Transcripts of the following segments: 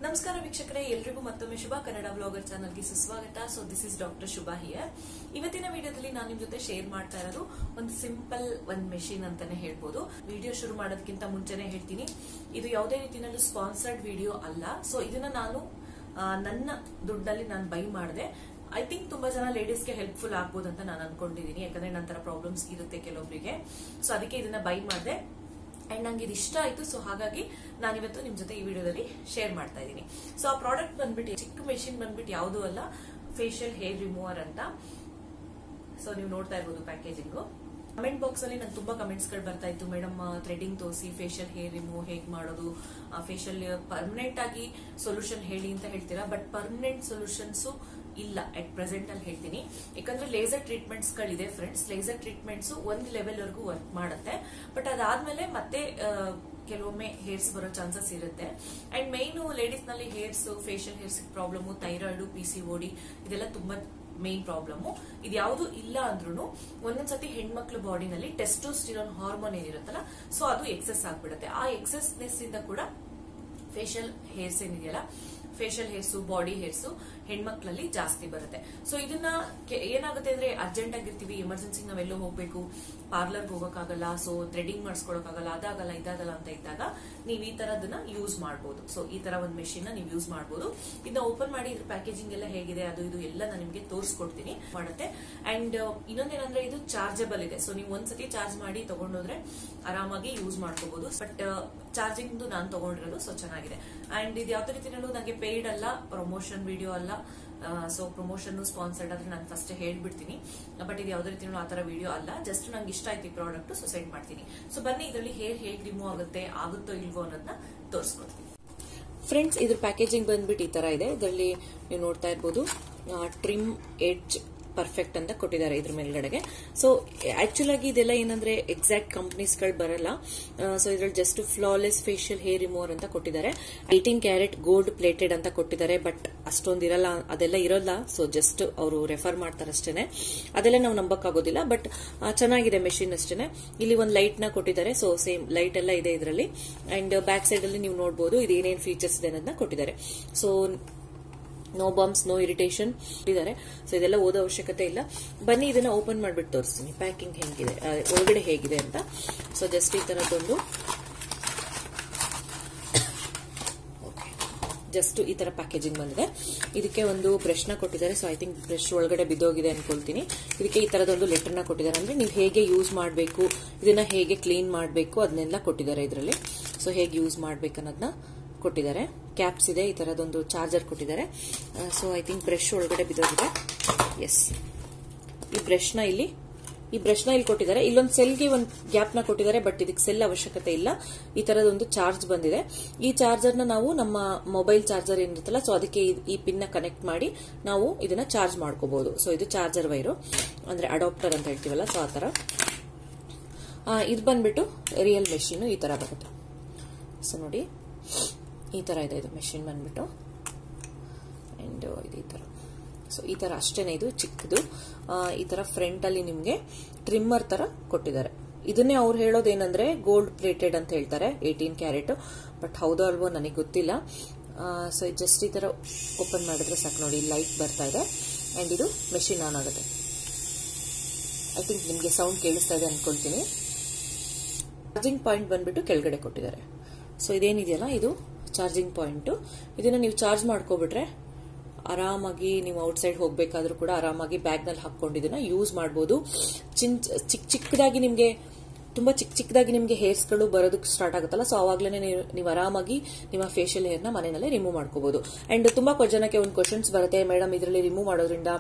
ನಮಸ್ಕಾರ ವೀಕ್ಷಕರೇ, ಎಲ್ಲರಿಗೂ ಮತ್ತೊಮ್ಮೆ ಶುಭ ಕನ್ನಡ ಬ್ಲಾಗರ್ ಚಾನಲ್ಗೆ ಸುಸ್ವಾಗತ. So this is doctor Shubha here. ಇವತ್ತಿನ ವಿಡಿಯೋದಲ್ಲಿ ನಾನು ನಿಮ್ ಜೊತೆ ಶೇರ್ ಮಾಡ್ತಾ ಇರೋದು ಒಂದು ಸಿಂಪಲ್ ಮೆಷಿನ್ ಅಂತಾನೆ ಹೇಳ್ಬೋದು. ವಿಡಿಯೋ ಶುರು ಮಾಡೋದಕ್ಕಿಂತ ಮುಂಚೆನೆ ಹೇಳ್ತೀನಿ, ಇದು ಯಾವುದೇ ರೀತಿಯಲ್ಲೂ ಸ್ಪಾನ್ಸರ್ಡ್ ವಿಡಿಯೋ ಅಲ್ಲ. ಸೊ ಇದನ್ನ ನಾನು ನನ್ನ ದುಡ್ಡಲ್ಲಿ ನಾನು ಬೈ ಮಾಡಿದೆ. ಐ ಥಿಂಕ್ ತುಂಬಾ ಜನ ಲೇಡೀಸ್ಗೆ ಹೆಲ್ಪ್ಫುಲ್ ಆಗ್ಬೋದು ಅಂತ ನಾನು ಅನ್ಕೊಂಡಿದೀನಿ, ಯಾಕಂದ್ರೆ ನಂತರ ಪ್ರಾಬ್ಲಮ್ಸ್ ಇರುತ್ತೆ ಕೆಲವೊಬ್ಬರಿಗೆ. ಸೊ ಅದಕ್ಕೆ ಇದನ್ನ ಬೈ ಮಾಡಿದೆ ಅಂಡ್ ನಂಗೆ ಇದು ಇಷ್ಟ ಆಯ್ತು. ಸೊ ಹಾಗಾಗಿ ನಾನಿವತ್ತು ನಿಮ್ ಜೊತೆ ಈ ವಿಡಿಯೋದಲ್ಲಿ ಶೇರ್ ಮಾಡ್ತಾ ಇದ್ದೀನಿ. ಸೊ ಆ ಪ್ರಾಡಕ್ಟ್ ಬಂದ್ಬಿಟ್ಟು ಚಿಕ್ಕ ಮೆಷಿನ್ ಬಂದ್ಬಿಟ್ಟು ಯಾವುದು ಅಲ್ಲ, ಫೇಶಿಯಲ್ ಹೇರ್ ರಿಮೂವರ್ ಅಂತ. ಸೊ ನೀವು ನೋಡ್ತಾ ಇರ್ಬೋದು ಪ್ಯಾಕೇಜಿಂಗ್. ಕಮೆಂಟ್ ಬಾಕ್ಸ್ ಅಲ್ಲಿ ನಂಗೆ ತುಂಬಾ ಕಮೆಂಟ್ಸ್ ಗಳು ಬರ್ತಾ ಇತ್ತು, ಮೇಡಮ್ ಥ್ರೆಡಿಂಗ್ ತೋರಿಸಿ, ಫೇಶಿಯಲ್ ಹೇರ್ ರಿಮೂವ್ ಹೇಗ್ ಮಾಡೋದು, ಫೇಶಿಯಲ್ ಪರ್ಮನೆಂಟ್ ಆಗಿ ಸೊಲ್ಯೂಷನ್ ಹೇಳಿ ಅಂತ ಹೇಳ್ತೀರಾ. ಬಟ್ ಪರ್ಮನೆಂಟ್ ಸೊಲ್ಯೂಷನ್ಸ್ ಇಲ್ಲ ಅಟ್ ಪ್ರೆಸೆಂಟ್ ಅಲ್ಲಿ ಹೇಳ್ತೀನಿ. ಯಾಕಂದ್ರೆ ಲೇಸರ್ ಟ್ರೀಟ್ಮೆಂಟ್ಸ್ ಗಳಿದೆ ಫ್ರೆಂಡ್ಸ್. ಲೇಸರ್ ಟ್ರೀಟ್ಮೆಂಟ್ಸ್ ಒಂದ್ ಲೆವೆಲ್ ವರೆಗೂ ವರ್ಕ್ ಮಾಡುತ್ತೆ, ಬಟ್ ಅದಾದ್ಮೇಲೆ ಮತ್ತೆ ಕೆಲವೊಮ್ಮೆ ಹೇರ್ಸ್ ಬರೋ ಚಾನ್ಸಸ್ ಇರುತ್ತೆ. ಅಂಡ್ ಮೈನ್ ಲೇಡೀಸ್ ನಲ್ಲಿ hairs, facial hairs problem, thyroid, PCOD ಇದೆಲ್ಲ ತುಂಬಾ ಮೇನ್ ಪ್ರಾಬ್ಲಮ್. ಇದು ಯಾವುದು ಇಲ್ಲ ಅಂದ್ರೂ ಒಂದೊಂದ್ಸತಿ ಹೆಣ್ಮಕ್ಳು ಬಾಡಿನಲ್ಲಿ ಟೆಸ್ಟೋಸ್ಟಿರಾನ್ ಹಾರ್ಮೋನ್ ಏನಿರುತ್ತಲ್ಲ, ಸೊ ಅದು ಎಕ್ಸೆಸ್ ಆಗ್ಬಿಡುತ್ತೆ. ಆ ಎಕ್ಸೆಸ್ನೆಸ್ ಇಂದ ಕೂಡ ಫೇಶಿಯಲ್ ಹೇರ್ಸ್ ಏನಿದೆಯಲ್ಲ, ಫೇಶಿಯಲ್ ಹೇರ್ಸು, ಬಾಡಿ ಹೇರ್ಸು ಹೆಣ್ಮಕ್ಳಲ್ಲಿ ಜಾಸ್ತಿ ಬರುತ್ತೆ. ಸೊ ಇದನ್ನ ಏನಾಗುತ್ತೆ ಅಂದ್ರೆ, ಅರ್ಜೆಂಟ್ ಆಗಿರ್ತೀವಿ, ಎಮರ್ಜೆನ್ಸಿ ನಾವೆಲ್ಲೋ ಹೋಗ್ಬೇಕು, ಪಾರ್ಲರ್ಗೆ ಹೋಗಕ್ಕಾಗಲ್ಲ, ಸೊ ಥ್ರೆಡಿಂಗ್ ಮಾಡಿಸ್ಕೊಳಕ್ಕಾಗಲ್ಲ, ಅದಾಗಲ್ಲ ಇದಾಗಲ್ಲ ಅಂತ ಇದ್ದಾಗ ನೀವು ಈ ತರದನ್ನ ಯೂಸ್ ಮಾಡಬಹುದು. ಸೊ ಈ ತರ ಒಂದು ಮೆಷಿನ್ ನೀವು ಯೂಸ್ ಮಾಡಬಹುದು. ಇದನ್ನ ಓಪನ್ ಮಾಡಿ ಇದ್ರ ಪ್ಯಾಕೇಜಿಂಗ್ ಎಲ್ಲ ಹೇಗಿದೆ ಅದು ಇದು ಎಲ್ಲ ನಾನು ನಿಮ್ಗೆ ತೋರಿಸ್ಕೊಡ್ತೀನಿ ಮಾಡುತ್ತೆ. ಅಂಡ್ ಇನ್ನೊಂದೇನಂದ್ರೆ ಇದು ಚಾರ್ಜಬಲ್ ಇದೆ. ಸೊ ನೀವು ಒಂದ್ಸತಿ ಚಾರ್ಜ್ ಮಾಡಿ ತಗೊಂಡೋದ್ರೆ ಆರಾಮಾಗಿ ಯೂಸ್ ಮಾಡ್ಕೋಬಹುದು. ಬಟ್ ಚಾರ್ಜಿಂಗ್ ನಾನು ತಗೊಂಡಿರೋದು ಸೊ ಚೆನ್ನಾಗಿದೆ. ಅಂಡ್ ಇದು ಯಾವ ರೀತಿನಲ್ಲೂ ನನಗೆ ಪೇಯ್ಡ್ ಅಲ್ಲ, ಪ್ರಮೋಷನ್ ವಿಡಿಯೋ ಅಲ್ಲ. ಸೊ ಪ್ರಮೋಷನ್ ಸ್ಪಾನ್ಸರ್ಡ್ ಆದ್ರೆ ನಾನು ಫಸ್ಟ್ ಹೇಳ್ಬಿಡ್ತೀನಿ. ಬಟ್ ಇದು ಯಾವ್ದೇ ರೀತಿಯಲ್ಲೂ ಆ ತರ ವಿಡಿಯೋ ಅಲ್ಲ. ಜಸ್ಟ್ ನಂಗೆ ಇಷ್ಟ ಆಯ್ತು ಈ ಪ್ರಾಡಕ್ಟ್, ಸೊ ಸೆಂಡ್ ಮಾಡ್ತೀನಿ. ಸೊ ಬನ್ನಿ ಇದರಲ್ಲಿ ಹೇರ್ ಹೇಗ್ ರಿಮೂವ್ ಆಗುತ್ತೋ ಇಲ್ವೋ ಅನ್ನೋದನ್ನ ತೋರಿಸ್ಕೊಡ್ತೀನಿ. ಫ್ರೆಂಡ್ಸ್, ಇದ್ರ ಪ್ಯಾಕೇಜಿಂಗ್ ಬಂದ್ಬಿಟ್ಟು ಈ ತರ ಇದೆ. ಇದರಲ್ಲಿ ನೀವು ನೋಡ್ತಾ ಇರ್ಬೋದು, ಟ್ರಿಮ್ ಎಡ್ಜ್ ಪರ್ಫೆಕ್ಟ್ ಅಂತ ಕೊಟ್ಟಿದ್ದಾರೆ ಇದ್ರ ಮೇಲ್ಗಡೆಗೆ. ಸೊ ಆಕ್ಚುಲ್ ಆಗಿ ಇದೆಲ್ಲ ಏನಂದ್ರೆ ಎಕ್ಸಾಕ್ಟ್ ಕಂಪನೀಸ್ ಗಳು ಬರಲ್ಲ. ಸೊ ಇದ್ರಲ್ಲಿ just flawless facial hair remover ಅಂತ ಕೊಟ್ಟಿದ್ದಾರೆ. 18 ಕ್ಯಾರೆಟ್ ಗೋಲ್ಡ್ ಪ್ಲೇಟೆಡ್ ಅಂತ ಕೊಟ್ಟಿದ್ದಾರೆ. ಬಟ್ ಅಷ್ಟೊಂದು ಇರಲ್ಲ, ಅದೆಲ್ಲ ಇರೋಲ್ಲ. ಸೊ ಜಸ್ಟ್ ಅವರು ರೆಫರ್ ಮಾಡ್ತಾರೆ ಅಷ್ಟೇನೆ, ಅದೆಲ್ಲ ನಾವು ನಂಬಕ್ಕಾಗೋದಿಲ್ಲ. ಬಟ್ ಚೆನ್ನಾಗಿದೆ ಮೆಷಿನ್ ಅಷ್ಟೇನೆ. ಇಲ್ಲಿ ಒಂದು ಲೈಟ್ ನ ಕೊಟ್ಟಿದ್ದಾರೆ. ಸೊ ಸೇಮ್ ಲೈಟ್ ಎಲ್ಲ ಇದೆ ಇದರಲ್ಲಿ. ಅಂಡ್ ಬ್ಯಾಕ್ ಸೈಡ್ ಅಲ್ಲಿ ನೀವು ನೋಡಬಹುದು ಇದು ಏನೇನ್ ಫೀಚರ್ಸ್ ಇದೆ ಅನ್ನೋದನ್ನ ಕೊಟ್ಟಿದ್ದಾರೆ. So no bumps, no irritation ಇದ್ದಾರೆ. ಸೊ ಇದೆಲ್ಲ ಓದೋ ಅವಶ್ಯಕತೆ ಇಲ್ಲ. ಬನ್ನಿ ಇದನ್ನ ಓಪನ್ ಮಾಡ್ಬಿಟ್ಟು ತೋರಿಸ್ತೀನಿ ಪ್ಯಾಕಿಂಗ್ ಹೆಂಗಿದೆ, ಒಳಗಡೆ ಹೇಗಿದೆ ಅಂತ. ಸೊ ಜಸ್ಟ್ ಈ ತರದೊಂದು ಜಸ್ಟ್ ಈ ತರ ಪ್ಯಾಕೇಜಿಂಗ್ ಬಂದಿದೆ. ಇದಕ್ಕೆ ಒಂದು ಬ್ರಷ್ ನ ಕೊಟ್ಟಿದ್ದಾರೆ. ಸೊ ಐ ಥಿಂಕ್ ಬ್ರಷ್ ಒಳಗಡೆ ಬಿದ್ದೋಗಿದೆ ಅನ್ಕೊಳ್ತೀನಿ. ಇದಕ್ಕೆ ಈ ತರದೊಂದು ಲೆಟರ್ ನ ಕೊಟ್ಟಿದ್ದಾರೆ. ಅಂದ್ರೆ ನೀವು ಹೇಗೆ ಯೂಸ್ ಮಾಡಬೇಕು, ಇದನ್ನ ಹೇಗೆ ಕ್ಲೀನ್ ಮಾಡಬೇಕು ಅದನ್ನೆಲ್ಲ ಕೊಟ್ಟಿದ್ದಾರೆ ಇದರಲ್ಲಿ. ಸೊ ಹೇಗೆ ಯೂಸ್ ಮಾಡ್ಬೇಕು ಅನ್ನೋದನ್ನ ಕೊಟ್ಟಿದ್ದಾರೆ. ಕ್ಯಾಪ್ಸ್ ಇದೆ, ಈ ತರದೊಂದು ಚಾರ್ಜರ್ ಕೊಟ್ಟಿದ್ದಾರೆ. ಸೊ ಐ ಥಿಂಕ್ ಬ್ರಷ್ ಒಳಗಡೆ ಬಿದ್ದೋಗಿದೆ. ಎಸ್, ಈ ಬ್ರಷ್ ನ ಇಲ್ಲಿ ಕೊಟ್ಟಿದ್ದಾರೆ. ಇಲ್ಲೊಂದು ಸೆಲ್ಗೆ ಒಂದು ಗ್ಯಾಪ್ ನ ಕೊಟ್ಟಿದ್ದಾರೆ. ಬಟ್ ಇದಕ್ಕೆ ಸೆಲ್ ಅವಶ್ಯಕತೆ ಇಲ್ಲ. ಈ ತರದೊಂದು ಚಾರ್ಜ್ ಬಂದಿದೆ. ಈ ಚಾರ್ಜರ್ ನ ನಾವು ನಮ್ಮ ಮೊಬೈಲ್ ಚಾರ್ಜರ್ ಏನಿರುತ್ತಲ್ಲ, ಸೊ ಅದಕ್ಕೆ ಈ ಪಿನ್ ನ ಕನೆಕ್ಟ್ ಮಾಡಿ ನಾವು ಇದನ್ನ ಚಾರ್ಜ್ ಮಾಡ್ಕೋಬಹುದು. ಸೊ ಇದು ಚಾರ್ಜರ್ ವೈರು, ಅಂದ್ರೆ ಅಡಾಪ್ಟರ್ ಅಂತ ಹೇಳ್ತೀವಲ್ಲ, ಸೊ ಆ ತರ. ಇದು ಬಂದ್ಬಿಟ್ಟು ರಿಯಲ್ ಮೆಷಿನ್ ಈ ತರ ಬರುತ್ತೆ. ಸೊ ನೋಡಿ ಈ ತರ ಇದೆ ಇದು ಮೆಷಿನ್ ಬಂದ್ಬಿಟ್ಟು. ಅಂಡ್ ಇದು ಈ ತರ. ಸೊ ಈ ತರ ಅಷ್ಟೇನೆ, ಇದು ಚಿಕ್ಕದು. ಈ ತರ ಫ್ರಂಟ್ ಅಲ್ಲಿ ನಿಮ್ಗೆ ಟ್ರಿಮ್ಮರ್ ತರ ಕೊಟ್ಟಿದ್ದಾರೆ. ಇದನ್ನೇ ಅವ್ರು ಹೇಳೋದೇನಂದ್ರೆ ಗೋಲ್ಡ್ ಪ್ಲೇಟೆಡ್ ಅಂತ ಹೇಳ್ತಾರೆ, 18 ಕ್ಯಾರೆಟ್. ಬಟ್ ಹೌದೋ ಅಲ್ವೋ ನನಗೆ ಗೊತ್ತಿಲ್ಲ. ಸೊ ಜಸ್ಟ್ ಈ ತರ ಓಪನ್ ಮಾಡಿದ್ರೆ ಸಾಕು. ನೋಡಿ ಲೈಟ್ ಬರ್ತಾ ಇದೆ ಅಂಡ್ ಇದು ಮೆಷಿನ್ ಆನ್ ಆಗುತ್ತೆ. ಐ ಥಿಂಕ್ ನಿಮ್ಗೆ ಸೌಂಡ್ ಕೇಳಿಸ್ತಾ ಇದೆ ಅನ್ಕೊಳ್ತೀನಿ. ಚಾರ್ಜಿಂಗ್ ಪಾಯಿಂಟ್ ಬಂದ್ಬಿಟ್ಟು ಕೆಳಗಡೆ ಕೊಟ್ಟಿದ್ದಾರೆ. ಸೊ ಇದೇನಿದೆಯಲ್ಲ ಇದು ಚಾರ್ಜಿಂಗ್ ಪಾಯಿಂಟ್. ಇದನ್ನ ನೀವು ಚಾರ್ಜ್ ಮಾಡ್ಕೊಬಿಟ್ರೆ ಆರಾಮಾಗಿ ನೀವು ಔಟ್ಸೈಡ್ ಹೋಗ್ಬೇಕಾದ್ರೂ ಕೂಡ ಆರಾಮಾಗಿ ಬ್ಯಾಗ್ ನಲ್ಲಿ ಹಾಕೊಂಡು ಇದನ್ನ ಯೂಸ್ ಮಾಡಬಹುದು. ಚಿಕ್ಕದಾಗಿ ನಿಮ್ಗೆ ತುಂಬಾ ಚಿಕ್ಕದಾಗಿ ನಿಮ್ಗೆ ಹೇರ್ಸ್ ಗಳು ಬರೋದಕ್ಕೆ ಸ್ಟಾರ್ಟ್ ಆಗುತ್ತಲ್ಲ, ಸೊ ಅವಾಗ್ಲೇನೆ ನೀವು ಆರಾಮಾಗಿ ನಿಮ್ಮ ಫೇಶಿಯಲ್ ಹೇರ್ ನ ಮನೆಯಲ್ಲೇ ರಿಮೂವ್ ಮಾಡ್ಕೋಬಹುದು. ಅಂಡ್ ತುಂಬಾ ಜನಕ್ಕೆ ಒಂದು ಕ್ವಶನ್ಸ್ ಬರುತ್ತೆ, ಮೇಡಮ್ ಇದರಲ್ಲಿ ರಿಮೂವ್ ಮಾಡೋದ್ರಿಂದ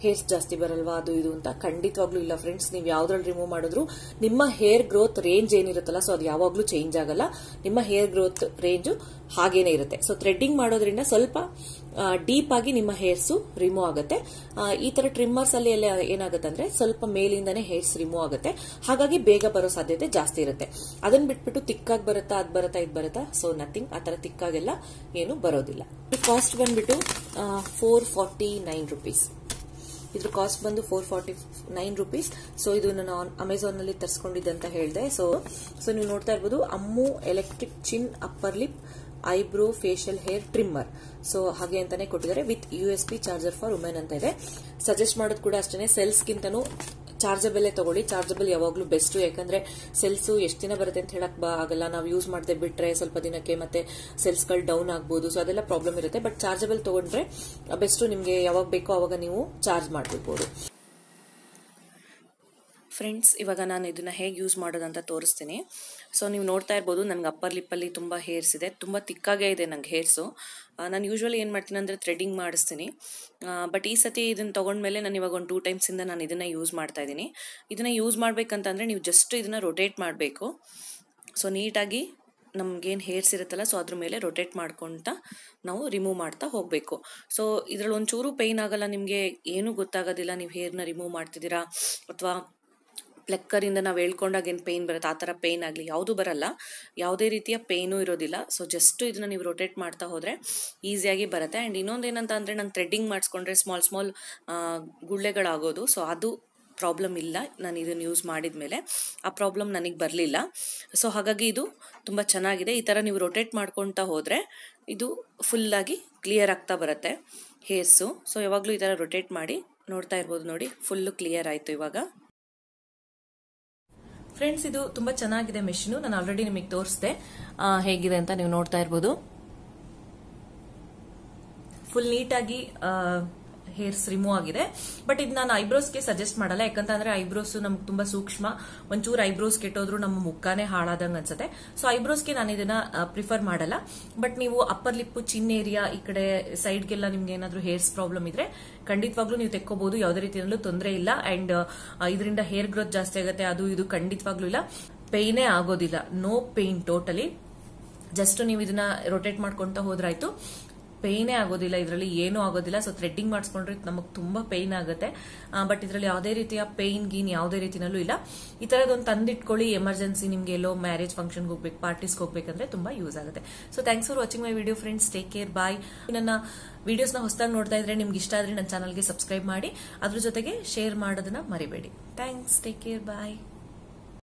ಹೇರ್ಸ್ ಜಾಸ್ತಿ ಬರಲ್ವಾ ಅದು ಇದು ಅಂತ. ಖಂಡಿತವಾಗ್ಲೂ ಇಲ್ಲ ಫ್ರೆಂಡ್ಸ್. ನೀವು ಯಾವ್ದ್ರಲ್ಲಿ ರಿಮೂವ್ ಮಾಡಿದ್ರು ನಿಮ್ಮ ಹೇರ್ ಗ್ರೋತ್ ರೇಂಜ್ ಏನಿರುತ್ತಲ್ಲ, ಸೊ ಅದು ಯಾವಾಗ್ಲೂ ಚೇಂಜ್ ಆಗಲ್ಲ. ನಿಮ್ಮ ಹೇರ್ ಗ್ರೋತ್ ರೇಂಜ್ ಹಾಗೇನೆ ಇರುತ್ತೆ. ಸೊ ಥ್ರೆಡ್ಡಿಂಗ್ ಮಾಡೋದ್ರಿಂದ ಸ್ವಲ್ಪ ಡೀಪ್ ಆಗಿ ನಿಮ್ಮ ಹೇರ್ಸ್ ರಿಮೂವ್ ಆಗುತ್ತೆ. ಈ ತರ ಟ್ರಿಮ್ಮರ್ಸ್ ಅಲ್ಲಿ ಎಲ್ಲ ಏನಾಗುತ್ತೆ ಅಂದ್ರೆ ಸ್ವಲ್ಪ ಮೇಲಿಂದಾನೆ ಹೇರ್ಸ್ ರಿಮೂವ್ ಆಗುತ್ತೆ. ಹಾಗಾಗಿ ಬೇಗ ಬರೋ ಸಾಧ್ಯತೆ ಜಾಸ್ತಿ ಇರುತ್ತೆ. ಅದನ್ನ ಬಿಟ್ಬಿಟ್ಟು ತಿಕ್ಕಾಗಿ ಬರುತ್ತಾ, ಅದ್ ಬರುತ್ತಾ, ಇದ್ ಬರುತ್ತಾ, ಸೊ ನಥಿಂಗ್. ಆ ತರ ತಿಕ್ಕಾಗೆಲ್ಲ ಏನು ಬರೋದಿಲ್ಲ. ಕಾಸ್ಟ್ ಬಂದ್ಬಿಟ್ಟು 449 ರುಪೀಸ್. ಇದ್ರ ಕಾಸ್ಟ್ ಬಂದು 449 ರುಪೀಸ್. ಸೊ ಇದು ನಾನು ಅಮೆಝಾನ್ ನಲ್ಲಿ ತರಿಸ್ಕೊಂಡಿದ್ದಂತ ಹೇಳಿದೆ. ಸೊ ನೀವು ನೋಡ್ತಾ ಇರ್ಬೋದು, Ammu electric chin upper lip eyebrow facial hair trimmer. So ಹಾಗೆ ಅಂತಾನೆ ಕೊಟ್ಟಿದ್ದಾರೆ. With USB charger for women ಅಂತ ಇದೆ. ಸಜೆಸ್ಟ್ ಮಾಡೋದು ಕೂಡ ಅಷ್ಟೇ, ಸೆಲ್ಸ್ಗಿಂತನೂ ಚಾರ್ಜಬಲ್ ತಗೊಳ್ಳಿ. ಚಾರ್ಜಬಲ್ ಯಾವಾಗ್ಲೂ ಬೆಸ್ಟ್, ಯಾಕಂದ್ರೆ ಸೆಲ್ಸ್ ಎಷ್ಟು ದಿನ ಬರುತ್ತೆ ಅಂತ ಹೇಳಕ್ ಆಗಲ್ಲ. ನಾವು ಯೂಸ್ ಮಾಡದೆ ಬಿಟ್ರೆ ಸ್ವಲ್ಪ ದಿನಕ್ಕೆ ಮತ್ತೆ ಸೆಲ್ಸ್ಗಳು ಡೌನ್ ಆಗ್ಬೋದು. ಸೊ ಅದೆಲ್ಲ ಪ್ರಾಬ್ಲಮ್ ಇರುತ್ತೆ. ಬಟ್ ಚಾರ್ಜಬಲ್ ತಗೊಂಡ್ರೆ ಬೆಸ್ಟ್. ನಿಮ್ಗೆ ಯಾವಾಗ ಬೇಕೋ ಅವಾಗ ನೀವು ಚಾರ್ಜ್ ಮಾಡಬಹುದು. ಫ್ರೆಂಡ್ಸ್, ಇವಾಗ ನಾನು ಇದನ್ನ ಹೇಗೆ ಯೂಸ್ ಮಾಡೋದಂತ ತೋರಿಸ್ತೀನಿ. ಸೊ ನೀವು ನೋಡ್ತಾ ಇರ್ಬೋದು, ನನಗೆ ಅಪ್ಪರ್ ಲಿಪ್ಪಲ್ಲಿ ತುಂಬ ಹೇರ್ಸ್ ಇದೆ, ತುಂಬ ತಿಕ್ಕಾಗೇ ಇದೆ ನಂಗೆ ಹೇರ್ಸು. ನಾನು ಯೂಶ್ವಲಿ ಏನು ಮಾಡ್ತೀನಿ ಅಂದರೆ ಥ್ರೆಡಿಂಗ್ ಮಾಡಿಸ್ತೀನಿ. ಬಟ್ ಈ ಸತಿ ಇದನ್ನು ತೊಗೊಂಡ್ಮೇಲೆ ನಾನು ಇವಾಗ ಒಂದು 2 ಟೈಮ್ಸಿಂದ ನಾನು ಇದನ್ನು ಯೂಸ್ ಮಾಡ್ತಾ ಇದ್ದೀನಿ. ಇದನ್ನು ಯೂಸ್ ಮಾಡಬೇಕಂತಂದರೆ ನೀವು ಜಸ್ಟ್ ಇದನ್ನು ರೊಟೇಟ್ ಮಾಡಬೇಕು. ಸೊ ನೀಟಾಗಿ ನಮಗೇನು ಹೇರ್ಸ್ ಇರುತ್ತಲ್ಲ, ಸೊ ಅದ್ರ ಮೇಲೆ ರೊಟೇಟ್ ಮಾಡ್ಕೊತ ನಾವು ರಿಮೂವ್ ಮಾಡ್ತಾ ಹೋಗಬೇಕು. ಸೊ ಇದರಲ್ಲಿ ಒಂಚೂರು ಪೇಯ್ನ್ ಆಗಲ್ಲ, ನಿಮಗೆ ಏನೂ ಗೊತ್ತಾಗೋದಿಲ್ಲ ನೀವು ಹೇರ್ನ ರಿಮೂವ್ ಮಾಡ್ತಿದ್ದೀರಾ ಅಥವಾ ಪ್ಲೆಕ್ಕರಿಂದ ನಾವು ಹೇಳ್ಕೊಂಡಾಗ ಏನು ಪೇಯ್ನ್ ಬರುತ್ತೆ ಆ ಥರ ಪೇಯ್ನ್ ಆಗಲಿ ಯಾವುದೂ ಬರಲ್ಲ. ಯಾವುದೇ ರೀತಿಯ ಪೇಯ್ನೂ ಇರೋದಿಲ್ಲ. ಸೊ ಜಸ್ಟ್ ಇದನ್ನು ನೀವು ರೊಟೇಟ್ ಮಾಡ್ತಾ ಹೋದರೆ ಈಸಿಯಾಗಿ ಬರುತ್ತೆ. ಆ್ಯಂಡ್ ಇನ್ನೊಂದು ಏನಂತ ಅಂದರೆ, ನಾನು ಥ್ರೆಡ್ಡಿಂಗ್ ಮಾಡಿಸ್ಕೊಂಡ್ರೆ ಸ್ಮಾಲ್ ಗುಳ್ಳೆಗಳಾಗೋದು. ಸೊ ಅದು ಪ್ರಾಬ್ಲಮ್ ಇಲ್ಲ. ನಾನು ಇದನ್ನು ಯೂಸ್ ಮಾಡಿದ ಮೇಲೆ ಆ ಪ್ರಾಬ್ಲಮ್ ನನಗೆ ಬರಲಿಲ್ಲ. ಸೊ ಹಾಗಾಗಿ ಇದು ತುಂಬ ಚೆನ್ನಾಗಿದೆ. ಈ ಥರ ನೀವು ರೊಟೇಟ್ ಮಾಡ್ಕೊತಾ ಹೋದರೆ ಇದು ಫುಲ್ಲಾಗಿ ಕ್ಲಿಯರ್ ಆಗ್ತಾ ಬರುತ್ತೆ ಹೇರ್ಸು. ಸೊ ಯಾವಾಗಲೂ ಈ ಥರ ರೊಟೇಟ್ ಮಾಡಿ ನೋಡ್ತಾ ಇರ್ಬೋದು. ನೋಡಿ, ಫುಲ್ಲು ಕ್ಲಿಯರ್ ಆಯಿತು ಇವಾಗ. ಫ್ರೆಂಡ್ಸ್, ಇದು ತುಂಬಾ ಚೆನ್ನಾಗಿದೆ ಮೆಷಿನ್. ನಾನು ಆಲ್ರೆಡಿ ನಿಮಗೆ ತೋರಿಸಿದೆ ಹೇಗಿದೆ ಅಂತ. ನೀವು ನೋಡ್ತಾ ಇರ್ಬೋದು, ಫುಲ್ ನೀಟಾಗಿ ಹೇರ್ಸ್ ರಿಮೂವ್ ಆಗಿದೆ. ಬಟ್ ಇದು ನಾನು ಐಬ್ರೋಸ್ಗೆ ಸಜೆಸ್ಟ್ ಮಾಡಲ್ಲ, ಯಾಕಂತಂದ್ರೆ ಐಬ್ರೋಸ್ ನಮ್ಗೆ ತುಂಬಾ ಸೂಕ್ಷ್ಮ. ಒಂಚೂರು ಐಬ್ರೋಸ್ ಕೆಟ್ಟೋದ್ರು ನಮ್ಮ ಮುಖಾನೇ ಹಾಳಾದಂಗ ಅನ್ಸುತ್ತೆ. ಸೊ ಐಬ್ರೋಸ್ಗೆ ನಾನು ಇದನ್ನ ಪ್ರಿಫರ್ ಮಾಡಲ್ಲ. ಬಟ್ ನೀವು ಅಪ್ಪರ್ ಲಿಪ್, ಚಿನ್ ಏರಿಯಾ, ಈ ಕಡೆ ಸೈಡ್ಗೆಲ್ಲ ನಿಮ್ಗೆ ಏನಾದ್ರು ಹೇರ್ಸ್ ಪ್ರಾಬ್ಲಮ್ ಇದ್ರೆ ಖಂಡಿತವಾಗ್ಲೂ ನೀವು ತೆಕ್ಕೋಬಹುದು. ಯಾವುದೇ ರೀತಿಯಲ್ಲೂ ತೊಂದರೆ ಇಲ್ಲ. ಅಂಡ್ ಇದರಿಂದ ಹೇರ್ ಗ್ರೋತ್ ಜಾಸ್ತಿ ಆಗುತ್ತೆ, ಅದು ಇದು ಖಂಡಿತವಾಗ್ಲೂ ಇಲ್ಲ. ಪೇಯ್ನೇ ಆಗೋದಿಲ್ಲ, ನೋ ಪೇಯ್ನ್ ಟೋಟಲಿ. ಜಸ್ಟ್ ನೀವು ಇದನ್ನ ರೊಟೇಟ್ ಮಾಡ್ಕೊಂತ ಹೋದ್ರಾಯ್ತು, ಪೇಯ್ನೇ ಆಗೋದಿಲ್ಲ, ಇದರಲ್ಲಿ ಏನೂ ಆಗೋದಿಲ್ಲ. ಸೊ ಥ್ರೆಡ್ಡಿಂಗ್ ಮಾಡಿಸ್ಕೊಂಡ್ರೆ ನಮಗೆ ತುಂಬಾ ಪೇಯ್ನ್ ಆಗುತ್ತೆ. ಬಟ್ ಇದರಲ್ಲಿ ಯಾವುದೇ ರೀತಿಯ ಪೇಯ್ನ್ ಗೀನ್ ಯಾವುದೇ ರೀತಿನಲ್ಲೂ ಇಲ್ಲ. ಈ ತರದೊಂದು ತಂದಿಟ್ಕೊಳ್ಳಿ, ಎಮರ್ಜೆನ್ಸಿ ನಿಮ್ಗೆ ಎಲ್ಲೋ ಮ್ಯಾರೇಜ್ ಫಂಕ್ಷನ್ಗೆ ಹೋಗ್ಬೇಕು, ಪಾರ್ಟೀಸ್ಗೆ ಹೋಗ್ಬೇಕಂದ್ರೆ ತುಂಬಾ ಯೂಸ್ ಆಗುತ್ತೆ. So thanks for watching my video friends. Take care, bye. ನನ್ನ ವಿಡಿಯೋಸ್ನ ಹೊಸದಾಗಿ ನೋಡ್ತಾ ಇದ್ರೆ, ನಿಮ್ಗೆ ಇಷ್ಟ ಆದ್ರೆ ನನ್ನ ಚಾನಲ್ಗೆ ಸಬ್ಸ್ಕ್ರೈಬ್ ಮಾಡಿ, ಅದ್ರ ಜೊತೆಗೆ ಶೇರ್ ಮಾಡೋದನ್ನ ಮರಿಬೇಡಿ. ಥ್ಯಾಂಕ್ಸ್, ಟೇಕ್ ಕೇರ್, ಬಾಯ್.